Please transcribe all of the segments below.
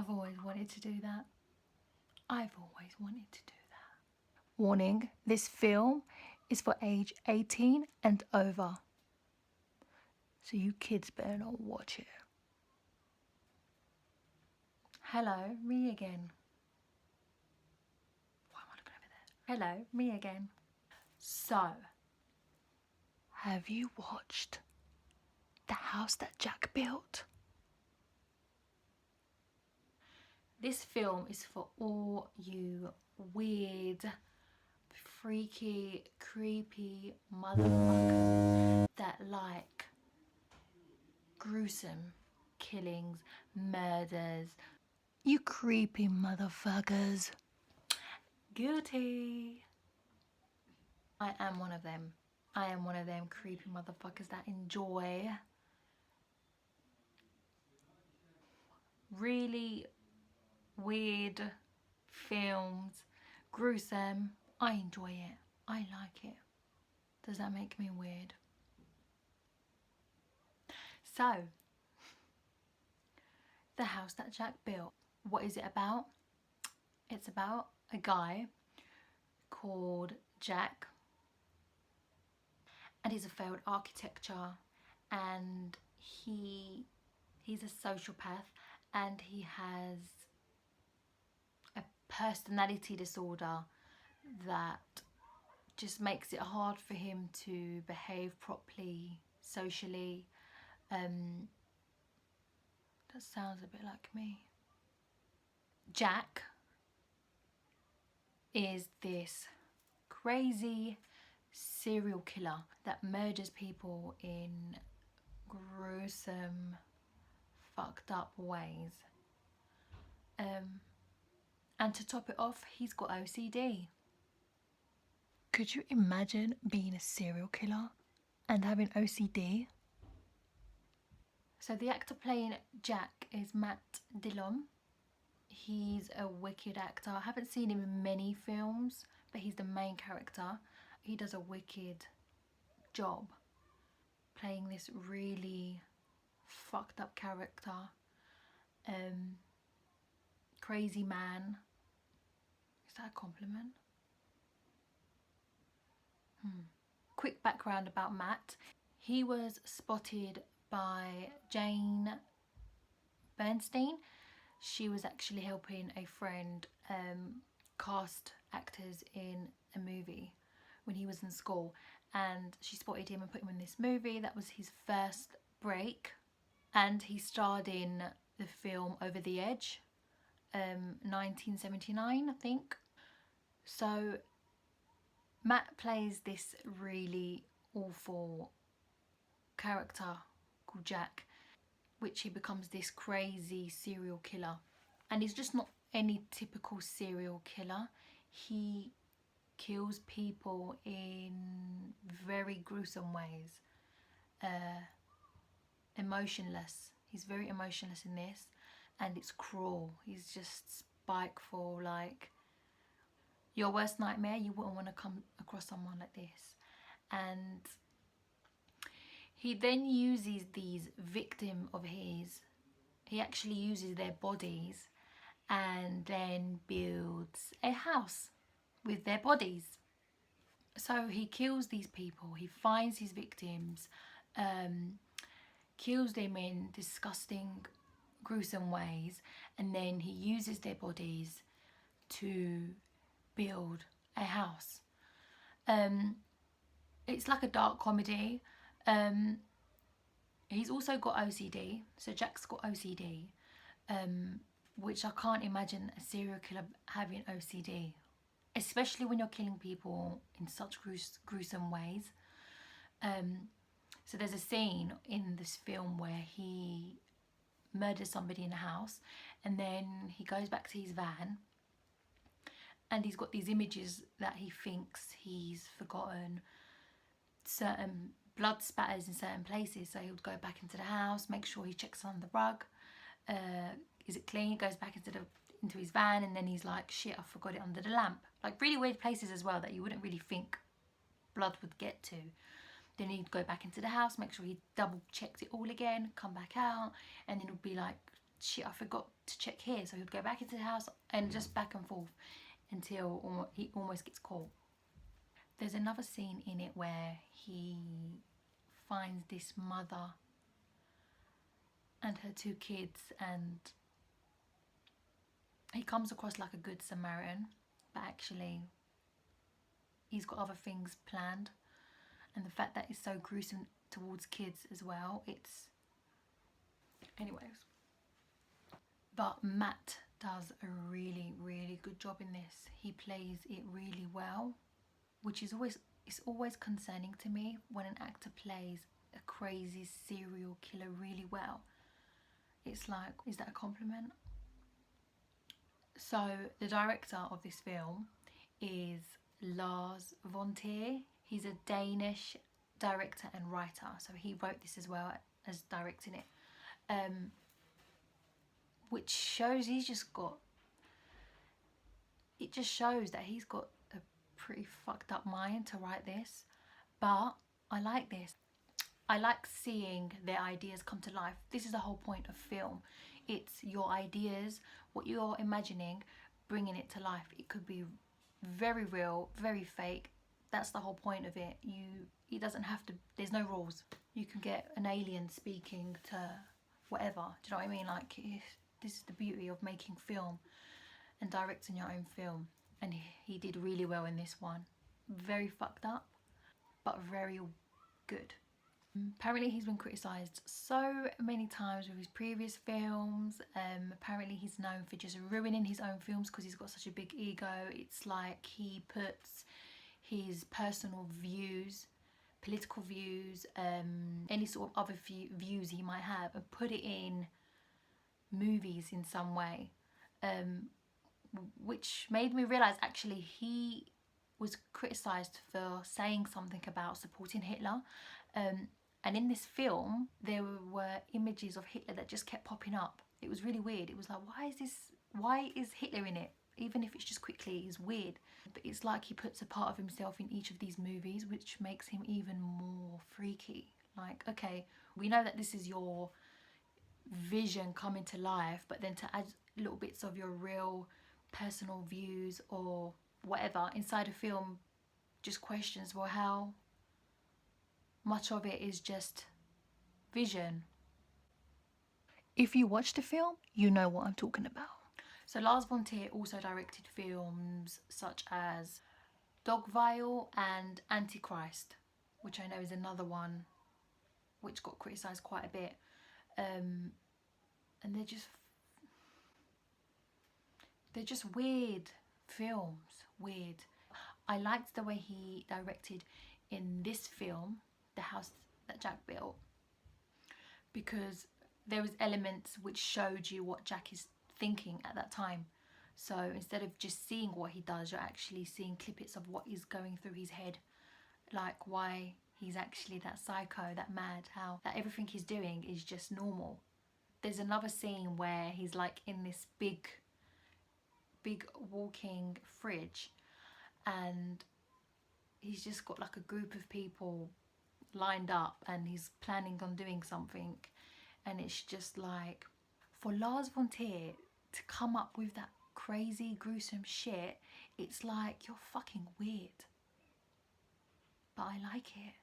I've always wanted to do that. I've always wanted to do that. Warning, this film is for age 18 and over. So you kids better not watch it. Hello, me again. Why am I looking over there? Hello, me again. So, have you watched The House That Jack Built? This film is for all you weird, freaky, creepy motherfuckers that like gruesome killings, murders. You creepy motherfuckers. Guilty. I am one of them. I am one of them creepy motherfuckers that enjoy really weird films, gruesome. I enjoy it. I like it. Does that make me weird? So, The House That Jack Built. What is it about? It's about a guy called Jack, and he's a failed architecture, and he's a sociopath, and he has a personality disorder that just makes it hard for him to behave properly socially. That sounds a bit like me. Jack is this crazy serial killer that murders people in gruesome, fucked up ways. And to top it off, he's got OCD. Could you imagine being a serial killer and having OCD? So the actor playing Jack is Matt Dillon. He's a wicked actor. I haven't seen him in many films, but he's the main character. He does a wicked job playing this really fucked up character. Crazy man. Is that a compliment? Quick background about Matt. He was spotted by Jane Bernstein. She was actually helping a friend cast actors in a movie when he was in school, and she spotted him and put him in this movie. That was his first break, and he starred in the film Over the Edge, 1979, I think. So Matt plays this really awful character called Jack, which he becomes this crazy serial killer. And he's just not any typical serial killer. He kills people in very gruesome ways. Emotionless. He's very emotionless in this, and it's cruel. He's just spiteful, like your worst nightmare. You wouldn't want to come across someone like this. And he then uses these victims of his, he actually uses their bodies and then builds a house with their bodies. So he kills these people, he finds his victims, kills them in disgusting, gruesome ways, and then he uses their bodies to build a house. It's like a dark comedy. He's also got OCD, so Jack's got OCD, which I can't imagine a serial killer having OCD, especially when you're killing people in such gruesome ways. So there's a scene in this film where he murders somebody in a house, and then he goes back to his van, and he's got these images that he thinks he's forgotten, certain blood spatters in certain places. So he would go back into the house, make sure he checks on the rug, is it clean, goes back into his van, and then he's like, shit, I forgot it under the lamp. Like really weird places as well that you wouldn't really think blood would get to. Then he'd go back into the house, make sure he double checked it all again, come back out, and then it would be like shit, I forgot to check here. So he'd go back into the house and just back and forth until he almost gets caught. There's another scene in it where he finds this mother and her 2 kids, and he comes across like a good Samaritan, but actually he's got other things planned. And the fact that it's so gruesome towards kids as well, it's... Anyways. But Matt does a really, really good job in this. He plays it really well, which is always concerning to me when an actor plays a crazy serial killer really well. It's like, is that a compliment? So the director of this film is Lars von Trier. He's a Danish director and writer, so he wrote this as well as directing it, which shows it just shows that he's got a pretty fucked up mind to write this. But I like this. I like seeing their ideas come to life. This is the whole point of film. It's your ideas, what you're imagining, bringing it to life. It could be very real, very fake. That's the whole point of it. It doesn't have to, there's no rules. You can get an alien speaking to whatever. Do you know what I mean? Like, this is the beauty of making film and directing your own film. And he did really well in this one. Very fucked up, but very good. Apparently he's been criticised so many times with his previous films. Apparently he's known for just ruining his own films because he's got such a big ego. It's like he puts his personal views, political views, any sort of other views he might have, and put it in movies in some way, which made me realise actually he was criticised for saying something about supporting Hitler. And in this film, there were images of Hitler that just kept popping up. It was really weird. It was like, why is Hitler in it? Even if it's just quickly, it's weird. But it's like he puts a part of himself in each of these movies, which makes him even more freaky. Like, okay, we know that this is your vision coming to life, but then to add little bits of your real personal views or whatever inside a film just questions, well, how much of it is just vision? If you watch the film, you know what I'm talking about. So Lars von Trier also directed films such as Dogville and Antichrist, which I know is another one which got criticised quite a bit. And they're just weird films, weird. I liked the way he directed in this film, The House That Jack Built, because there was elements which showed you what Jack is thinking at that time. So instead of just seeing what he does, you're actually seeing clippets of what is going through his head, like why he's actually that psycho, that mad, how that everything he's doing is just normal. There's another scene where he's like in this big walking fridge, and he's just got like a group of people lined up and he's planning on doing something, and it's just like, for Lars von Trier to come up with that crazy gruesome shit, it's like, you're fucking weird, but I like it.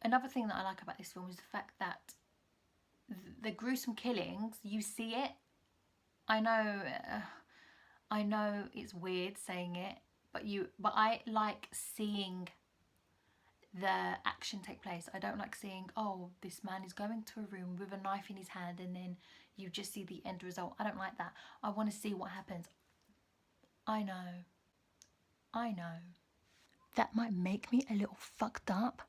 Another thing that I like about this film is the fact that the gruesome killings, you see it. I know it's weird saying it, but I like seeing the action take place. I don't like seeing, oh, this man is going to a room with a knife in his hand and then you just see the end result. I don't like that. I want to see what happens. I know. That might make me a little fucked up.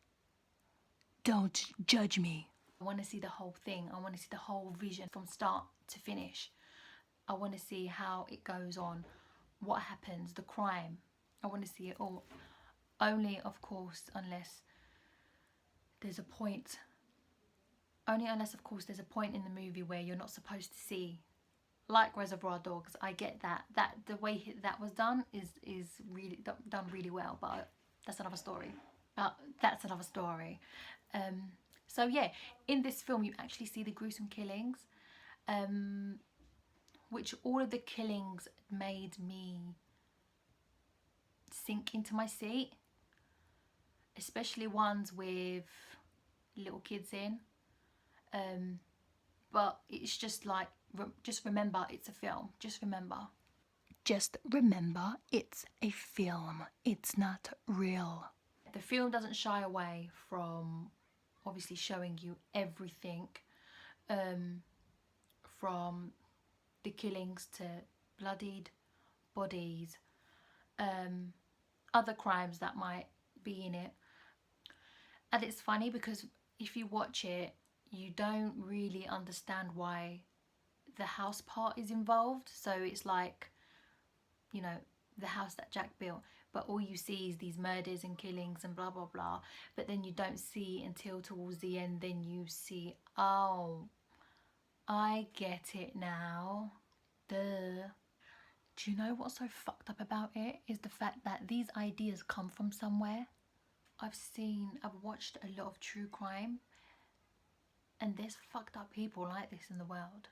Don't judge me. I want to see the whole thing. I want to see the whole vision from start to finish. I want to see how it goes on, what happens, the crime. I want to see it all. Only, of course, unless there's a point. Only unless, of course, there's a point in the movie where you're not supposed to see. Like Reservoir Dogs, I get that. That the way that was done is really done really well, but that's another story. So yeah, in this film you actually see the gruesome killings, which all of the killings made me sink into my seat, especially ones with little kids in. But it's just like, just remember it's a film. Just remember it's a film. It's not real. The film doesn't shy away from obviously showing you everything, from the killings to bloodied bodies, other crimes that might be in it. And it's funny because if you watch it, you don't really understand why the house part is involved. So it's like, you know, the house that Jack built, but all you see is these murders and killings and blah blah blah. But then you don't see until towards the end, then you see, oh, I get it now. Duh. Do you know what's so fucked up about it? Is the fact that these ideas come from somewhere. I've watched a lot of true crime, and there's fucked up people like this in the world,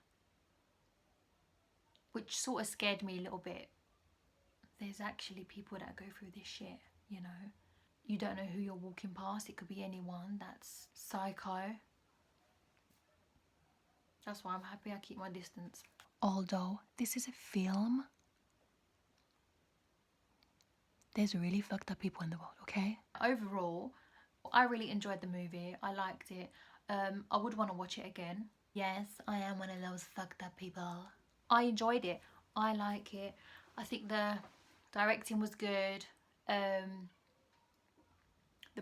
which sort of scared me a little bit. There's actually people that go through this shit, you know. You don't know who you're walking past. It could be anyone that's psycho. That's why I'm happy I keep my distance. Although this is a film, there's really fucked up people in the world, okay? Overall, I really enjoyed the movie. I liked it. I would want to watch it again. Yes, I am one of those fucked up people. I enjoyed it. I like it. I think the directing was good. The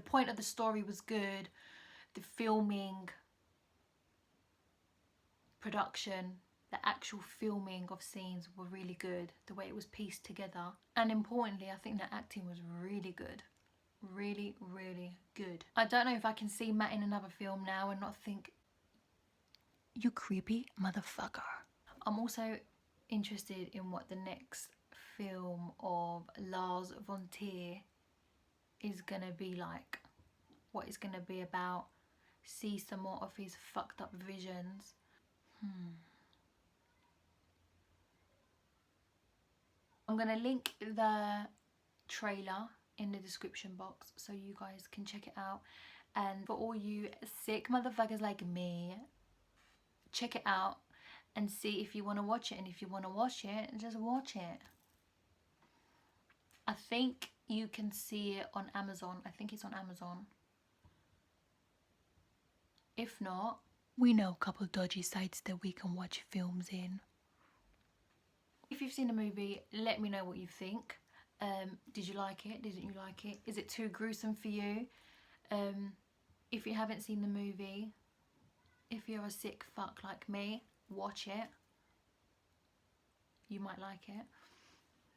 point of the story was good. The filming, production, the actual filming of scenes were really good. The way it was pieced together. And importantly, I think the acting was really good. Really, really good. I don't know if I can see Matt in another film now and not think, you creepy motherfucker. I'm also interested in what the next film of Lars von Trier is gonna be like. What it's gonna be about. See some more of his fucked up visions. I'm gonna link the trailer in the description box so you guys can check it out. And for all you sick motherfuckers like me, check it out and see if you want to watch it. And if you want to watch it, just watch it. I think you can see it on Amazon. I think it's on Amazon. If not, we know a couple dodgy sites that we can watch films in. If you've seen the movie, let me know what you think. Did you like it? Didn't you like it? Is it too gruesome for you? If you haven't seen the movie, if you're a sick fuck like me, watch it. You might like it.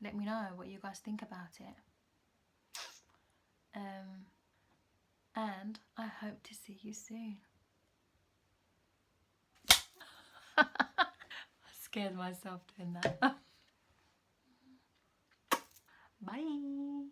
Let me know what you guys think about it. And I hope to see you soon. I scared myself doing that. Bye.